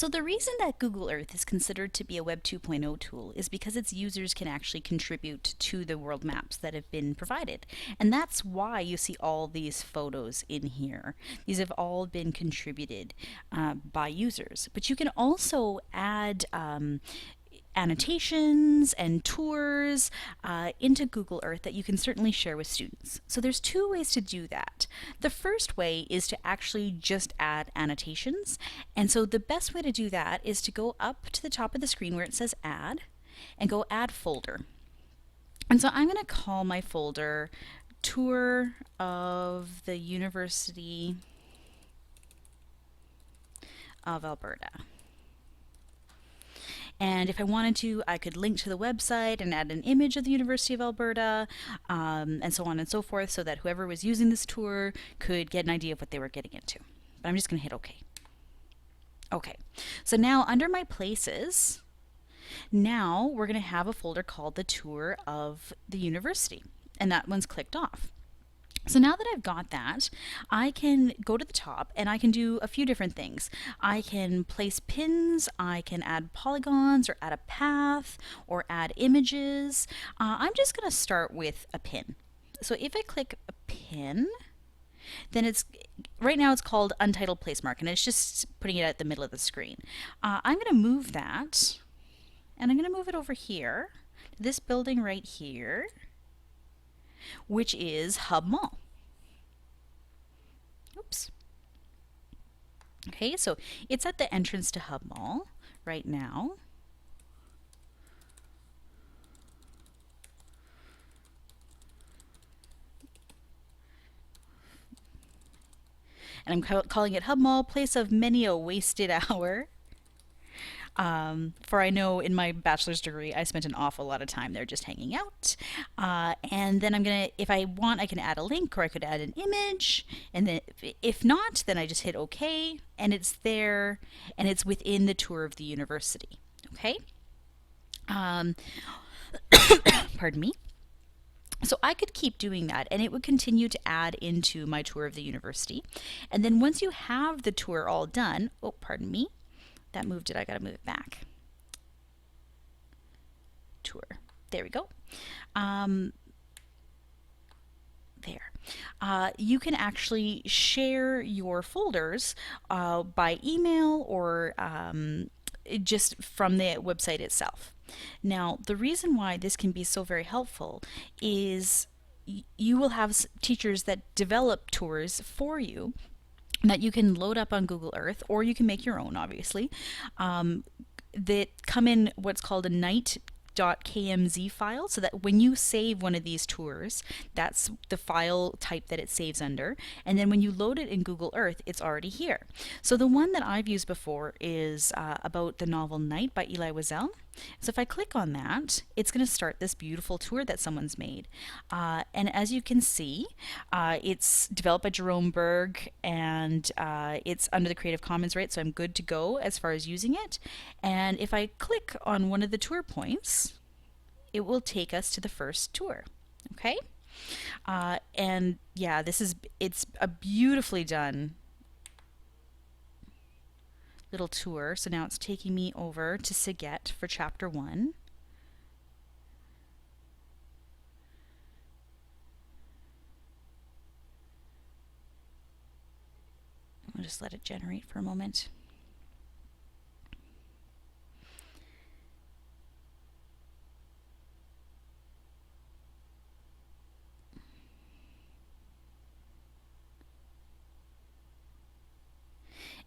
So the reason that Google Earth is considered to be a Web 2.0 tool is because its users can actually contribute to the world maps that have been provided. And that's why you see all these photos in here. These have all been contributed by users. But you can also add annotations and tours into Google Earth that you can certainly share with students. So there's two ways to do that. The first way is to actually just add annotations. And so the best way to do that is to go up to the top of the screen where it says add and go add folder. And so I'm going to call my folder Tour of the University of Alberta. And if I wanted to, I could link to the website and add an image of the University of Alberta, and so on and so forth, so that whoever was using this tour could get an idea of what they were getting into. But I'm just going to hit OK. Okay, so now under my places, now we're going to have a folder called the Tour of the University, and that one's clicked off. So now that I've got that, I can go to the top and I can do a few different things. I can place pins, I can add polygons or add a path or add images. I'm just going to start with a pin. So if I click a pin, then right now it's called Untitled Placemark and it's just putting it at the middle of the screen. I'm going to move that and I'm going to move it over here, to this building right here, which is Hub Mall. Oops. Okay, so it's at the entrance to Hub Mall right now. And I'm calling it Hub Mall, place of many a wasted hour. For I know in my bachelor's degree, I spent an awful lot of time there just hanging out. And then I'm going to, if I want, I can add a link or I could add an image. And then if not, then I just hit OK. And it's there and it's within the tour of the university. Okay? Pardon me. So I could keep doing that and it would continue to add into my tour of the university. And then once you have the tour all done, oh, pardon me. That moved it, I gotta move it back. Tour. There we go. There. You can actually share your folders by email or just from the website itself. Now, the reason why this can be so very helpful is you will have teachers that develop tours for you that you can load up on Google Earth, or you can make your own, obviously, that come in what's called a night.kmz file, so that when you save one of these tours, that's the file type that it saves under, and then when you load it in Google Earth, it's already here. So the one that I've used before is about the novel Night by Elie Wiesel. So if I click on that, it's going to start this beautiful tour that someone's made. And as you can see, it's developed by Jerome Berg and it's under the Creative Commons, right? So I'm good to go as far as using it. And if I click on one of the tour points, it will take us to the first tour. Okay? And yeah, it's a beautifully done little tour. So now it's taking me over to Saget for chapter 1. I'll just let it generate for a moment.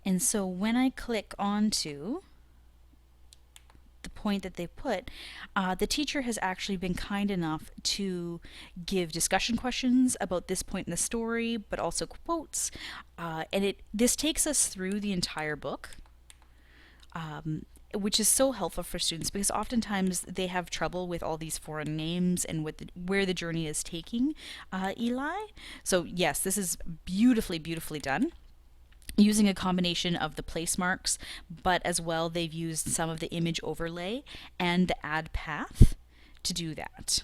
And so when I click onto the point that they put, the teacher has actually been kind enough to give discussion questions about this point in the story, but also quotes. And this takes us through the entire book, which is so helpful for students because oftentimes they have trouble with all these foreign names and where the journey is taking Eli. So yes, this is beautifully, beautifully done, using a combination of the place marks, but as well they've used some of the image overlay and the add path to do that.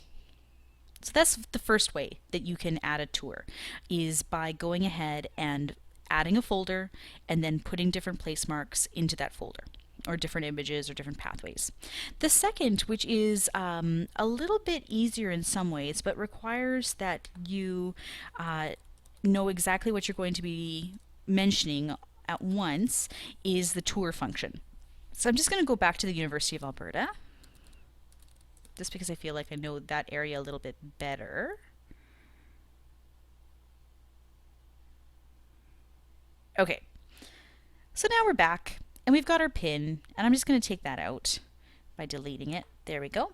So that's the first way that you can add a tour, is by going ahead and adding a folder and then putting different place marks into that folder, or different images or different pathways. The second, which is a little bit easier in some ways, but requires that you know exactly what you're going to be mentioning at once, is the tour function. So I'm just going to go back to the University of Alberta, just because I feel like I know that area a little bit better. Okay, so now we're back and we've got our pin, and I'm just going to take that out by deleting it. There we go.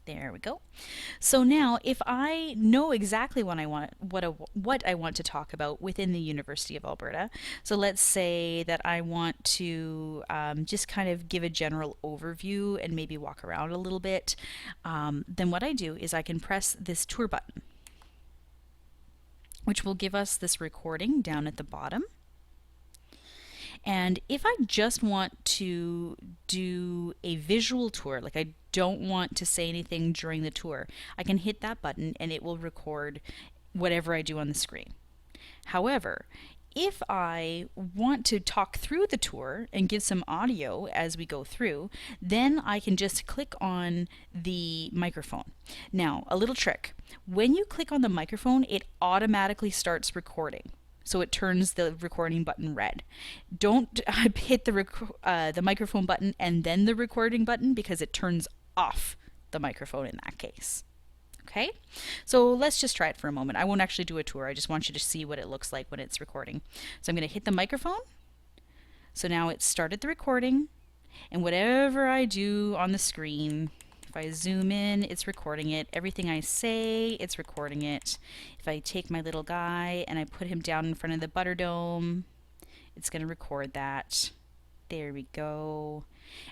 There we go. So now if I know exactly what I want to talk about within the University of Alberta, so let's say that I want to just kind of give a general overview and maybe walk around a little bit, then what I do is I can press this tour button, which will give us this recording down at the bottom. And if I just want to do a visual tour, like I don't want to say anything during the tour, I can hit that button and it will record whatever I do on the screen. However, if I want to talk through the tour and give some audio as we go through, then I can just click on the microphone. Now, a little trick. When you click on the microphone, it automatically starts recording. So it turns the recording button red. Don't hit the microphone button and then the recording button, because it turns off the microphone in that case. Okay, so let's just try it for a moment. I won't actually do a tour. I just want you to see what it looks like when it's recording. So I'm going to hit the microphone. So now it's started the recording, and whatever I do on the screen, if I zoom in, it's recording it. Everything I say, it's recording it. If I take my little guy and I put him down in front of the Butterdome, it's going to record that. There we go.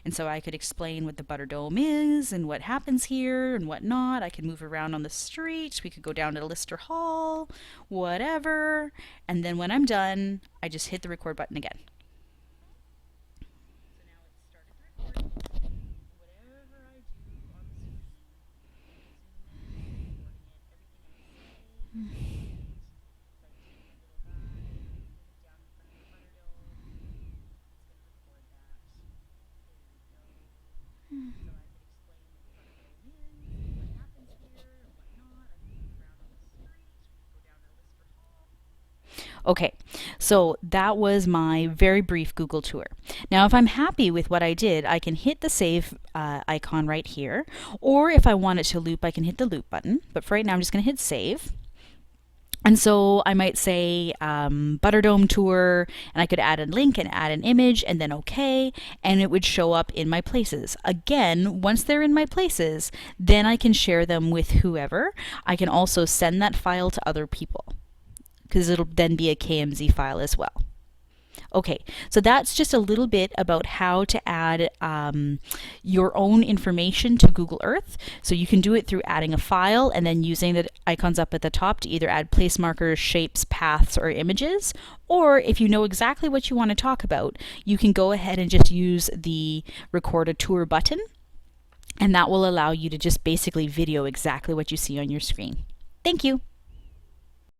And so I could explain what the Butterdome is and what happens here and what not. I could move around on the street. We could go down to Lister Hall, whatever. And then when I'm done, I just hit the record button again. So now it's started recording. Whatever I do on the screen, zoom in, recording it, everything I say. Okay, so that was my very brief Google tour. Now, if I'm happy with what I did, I can hit the save icon right here, or if I want it to loop, I can hit the loop button. But for right now, I'm just going to hit save. And so I might say Butterdome tour, and I could add a link and add an image and then OK, and it would show up in my places. Again, once they're in my places, then I can share them with whoever. I can also send that file to other people, because it'll then be a KMZ file as well. Okay, so that's just a little bit about how to add your own information to Google Earth. So you can do it through adding a file and then using the icons up at the top to either add place markers, shapes, paths, or images. Or if you know exactly what you want to talk about, you can go ahead and just use the record a tour button, and that will allow you to just basically video exactly what you see on your screen. Thank you.